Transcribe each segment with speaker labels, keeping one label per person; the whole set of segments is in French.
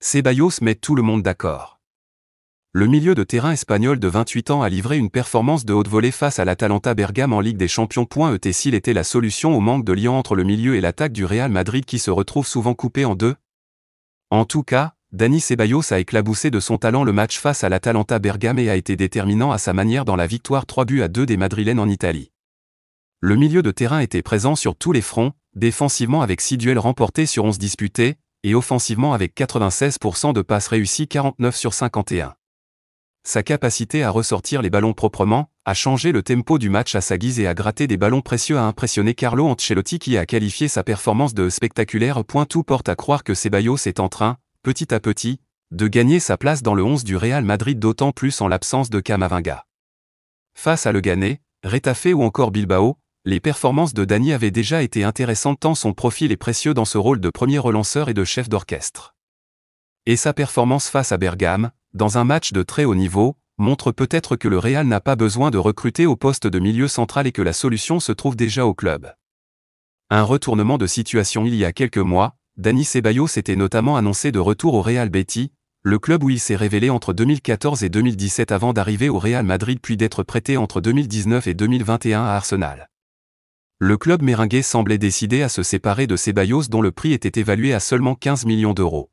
Speaker 1: Ceballos met tout le monde d'accord. Le milieu de terrain espagnol de 28 ans a livré une performance de haute volée face à l'Atalanta Bergame en Ligue des Champions. S'il était la solution au manque de lien entre le milieu et l'attaque du Real Madrid qui se retrouve souvent coupé en deux? En tout cas, Dani Ceballos a éclaboussé de son talent le match face à l'Atalanta Bergame et a été déterminant à sa manière dans la victoire 3-2 des Madrilènes en Italie. Le milieu de terrain était présent sur tous les fronts, défensivement avec 6 duels remportés sur 11 disputés, et offensivement avec 96% de passes réussies 49 sur 51. Sa capacité à ressortir les ballons proprement, à changer le tempo du match à sa guise et à gratter des ballons précieux a impressionné Carlo Ancelotti qui a qualifié sa performance de spectaculaire. Tout porte à croire que Ceballos est en train, petit à petit, de gagner sa place dans le 11 du Real Madrid, d'autant plus en l'absence de Camavinga. Face à Leganés, Retafe ou encore Bilbao, les performances de Dani avaient déjà été intéressantes tant son profil est précieux dans ce rôle de premier relanceur et de chef d'orchestre. Et sa performance face à Bergame, dans un match de très haut niveau, montre peut-être que le Real n'a pas besoin de recruter au poste de milieu central et que la solution se trouve déjà au club. Un retournement de situation il y a quelques mois, Dani Ceballos était notamment annoncé de retour au Real Betis, le club où il s'est révélé entre 2014 et 2017 avant d'arriver au Real Madrid puis d'être prêté entre 2019 et 2021 à Arsenal. Le club merengue semblait décidé à se séparer de Ceballos dont le prix était évalué à seulement 15 millions d'euros.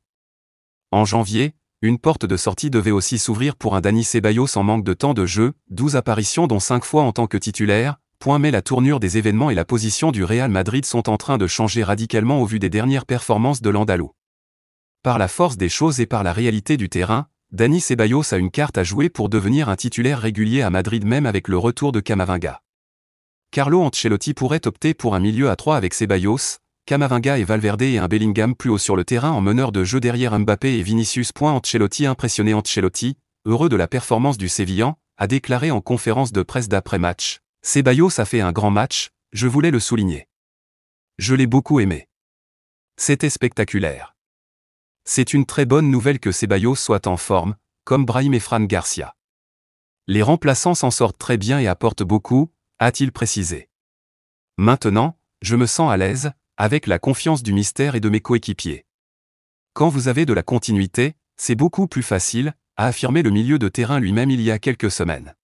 Speaker 1: En janvier, une porte de sortie devait aussi s'ouvrir pour un Dani Ceballos en manque de temps de jeu, 12 apparitions dont 5 fois en tant que titulaire, mais la tournure des événements et la position du Real Madrid sont en train de changer radicalement au vu des dernières performances de l'Andalou. Par la force des choses et par la réalité du terrain, Dani Ceballos a une carte à jouer pour devenir un titulaire régulier à Madrid même avec le retour de Camavinga. Carlo Ancelotti pourrait opter pour un milieu à 3 avec Ceballos, Camavinga et Valverde et un Bellingham plus haut sur le terrain en meneur de jeu derrière Mbappé et Vinicius. Ancelotti impressionné. Ancelotti, heureux de la performance du Sévillan, a déclaré en conférence de presse d'après-match: « Ceballos a fait un grand match, je voulais le souligner. Je l'ai beaucoup aimé. C'était spectaculaire. C'est une très bonne nouvelle que Ceballos soit en forme, comme Brahim et Fran Garcia. Les remplaçants s'en sortent très bien et apportent beaucoup », a-t-il précisé. Maintenant, je me sens à l'aise, avec la confiance du mystère et de mes coéquipiers. Quand vous avez de la continuité, c'est beaucoup plus facile, a affirmé le milieu de terrain lui-même il y a quelques semaines.